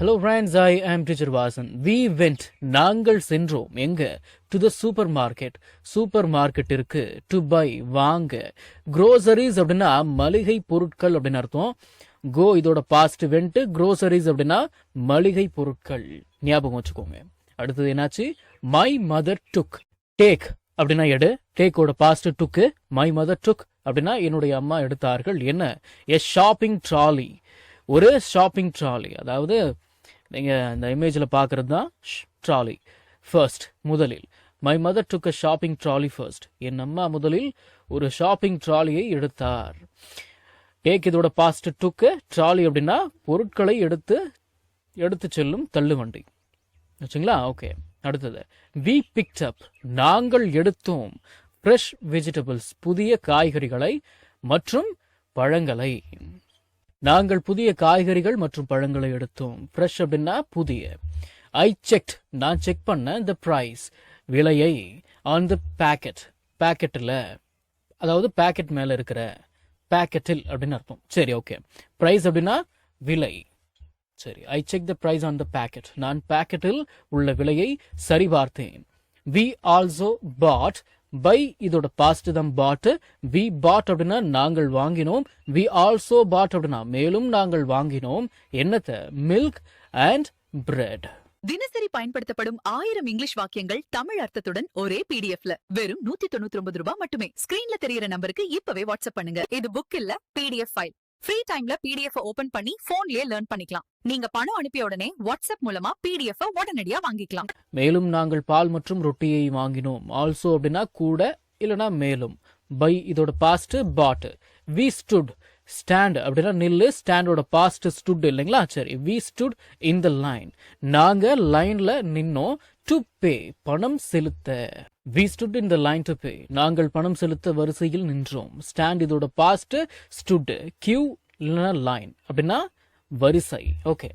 Hello friends, I am teacher Vasan. We went, நாங்கள் சென்றோம் எங்க to the supermarket. Super to buy வாங்க. groceries அப்படின்னா மளிகை பொருட்கள் அப்படின்னு அர்த்தம். go இதோட past went, groceries அப்படின்னா மளிகை பொருட்கள். ஞாபகம் வச்சுக்கோங்க. அடுத்தது என்னாச்சு? my mother took. take அப்படின்னா எடு. take ஓட past took. my mother took அப்படின்னா என்னுடைய அம்மா எடுத்தார்கள். என்ன? a shopping trolley. ஒரு ஷாப்பிங் ட்ராலி, அதாவது நீங்கள் இந்த இமேஜில் பார்க்குறது தான் ட்ராலி. ஃபர்ஸ்ட் முதலில் my mother took a shopping trolley first. என் அம்மா முதலில் ஒரு ஷாப்பிங் ட்ராலியை எடுத்தார். டேக் இதோட பாஸ்ட் டுக்கு. ட்ராலி அப்படின்னா பொருட்களை எடுத்து செல்லும் தள்ளுவண்டி. வச்சுங்களா? ஓகே. அடுத்தது வி பிக்ட் அப். நாங்கள் எடுத்தோம் ஃப்ரெஷ் வெஜிடபிள்ஸ். புதிய காய்கறிகளை மற்றும் பழங்களை. நாங்கள் புதிய காய்கறிகள் மற்றும் பழங்களை எடுத்தோம். ஃப்ரெஷ் அப்படின்னா புதிய. ஐ செக்ட். நான் செக் பண்ண த பிரைஸ். விலையை. On the packet. பேக்கெட்டில், அதாவது பேக்கெட் மேலே இருக்கிற பேக்கெட்டில் அப்படின்னு அர்த்தம். சரி, ஓகே. பிரைஸ் அப்படின்னா விலை. சரி, I check the price on the packet. நான் பேக்கெட்டில் உள்ள விலையை சரிபார்த்தேன். We also bought. பை இதோட பாஸ்ட் தான் பாட். வி பாட் அப்படின்னா நாங்கள் வாங்கினோம். வி ஆல்சோ பாட் அப்படின்னா மேலும் நாங்கள் வாங்கினோம். என்னத்த? Milk and bread. தினசரி பயன்படுத்தப்படும் 1000 இங்கிலீஷ் வாக்கியங்கள் தமிழ் அர்த்தத்துடன் ஒரே பிடிஎஃப்ல வெறும் 199 ரூபாய் மட்டுமே. ஸ்கிரீன்ல தெரியற நம்பருக்கு இப்பவே வாட்ஸ்அப் பண்ணுங்க. இது புக் இல்ல, பிடிஎஃப் ஃபைல். ஃப்ரீ டைம்ல பிடிஎஃப் ஓபன் பண்ணி போன்லயே லேர்ன் பண்ணிக்கலாம். நீங்க பணம் அனுப்பிய உடனே வாட்ஸ்அப் மூலமா பிடிஎஃப் உடனடியா வாங்கிக்கலாம். மேலும் நாங்கள் பால் மற்றும் ரொட்டியை வாங்கினோம். ஆல்சோ அப்படின்னா கூட, இல்லனா மேலும். பை இதோட past part. We stood. Stand அப்படின்னா நில்லு. ஸ்டாண்டோட பாஸ்ட் ஸ்டுட் இல்லைங்களா? சரி, we stood in the line. நாங்க லைன்ல நின்னோம். டு பே பணம் செலுத்த. We stood in the line to pay. நாங்கள் பணம் செலுத்த வரிசையில் நின்றோம். ஸ்டாண்ட் இதோட பாஸ்ட் ஸ்டுட். கியூ இல்லைன்னா லைன் அப்படின்னா வரிசை. ஓகே.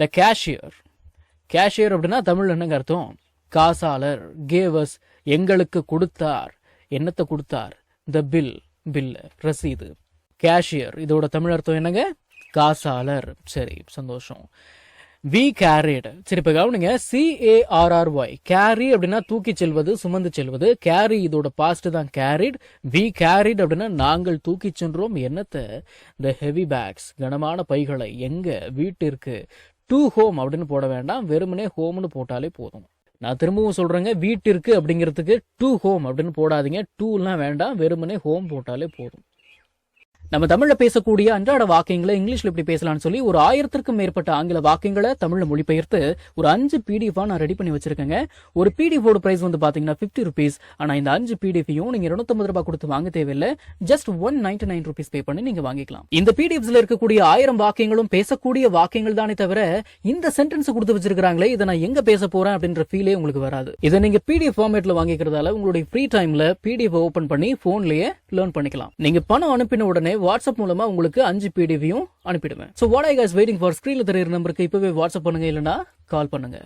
த கேஷியர். கேஷியர் அப்படின்னா தமிழ் என்னங்க அர்த்தம்? காசாளர். கேவஸ் எங்களுக்கு கொடுத்தார். என்னத்தை கொடுத்தார்? The bill. பில் ரசீது. கேஷியர் இதோட தமிழ் அர்த்தம் என்னங்க? காசாளர். சரி, சந்தோஷம். We carried. சரி, இப்ப கவனிங்க. CARRY. கேரி அப்படின்னா தூக்கி செல்வது, சுமந்து செல்வது. கேரி இதோட பாஸ்ட் தான் கேரிட். வி கேரிட் அப்படின்னா நாங்கள் தூக்கி சென்றோம். என்னத்தை? த ஹெவி பேக்ஸ் கனமான பைகளை. எங்க? வீட்டிற்கு. டு ஹோம் அப்படின்னு போட வேண்டாம், வெறுமனே ஹோம்னு போட்டாலே போதும். நான் திரும்பவும் சொல்றேங்க, வீட்டிற்கு அப்படிங்கிறதுக்கு டு ஹோம் அப்படின்னு போடாதீங்க. டூலாம் வேண்டாம், வெறுமனே ஹோம் போட்டாலே போதும். நம்ம தமிழ்ல பேசக்கூடிய அன்றாட வாக்கியங்களை இங்கிலீஷ்ல எப்படி பேசலாம்னு சொல்லி ஒரு 1000க்கும் மேற்பட்ட ஆங்கில வாக்கியங்களை தமிழ்ல மொழிபெயர்த்து ஒரு 5 PDF நான் ரெடி பண்ணி வச்சிருக்கேங்க. ஒரு PDF ஓட பிரைஸ் வந்து பாத்தீங்கன்னா 50 rupees. ஆனா இந்த 5 PDFையும் நீங்க 250 ரூபாய் கொடுத்து வாங்க தேவையில்லை. ஜஸ்ட் 199 rupees பே பண்ணி நீங்க வாங்கிக்கலாம். இந்த PDFஸ்ல இருக்கக்கூடிய 1000 வாக்கியங்களும் பேசக்கூடிய வாக்கியங்கள் தானே தவிர இந்த சென்டென்ஸ் கொடுத்து வச்சிருக்காங்களே இதை நான் எங்க பேச போறேன் அப்படின்ற ஃபீலே உங்களுக்கு வராது. இதை நீங்க PDF ஃபார்மேட்ல வாங்கிக்கிறதால உங்களுடைய ஃப்ரீ டைம்ல PDF ஓபன் பண்ணி போன்லயே லேர்ன் பண்ணிக்கலாம். நீங்க பணம் அனுப்பின உடனே வாட்ஸ்அப் மூலமா உங்களுக்கு 5 PDFையும் அனுப்பிடுவேன். So what are you guys waiting for? ஸ்கிரீன்ல தெரியுற நம்பருக்கு இப்பவே வாட்ஸ்அப் பண்ணுங்க, இல்லனா கால் பண்ணுங்க.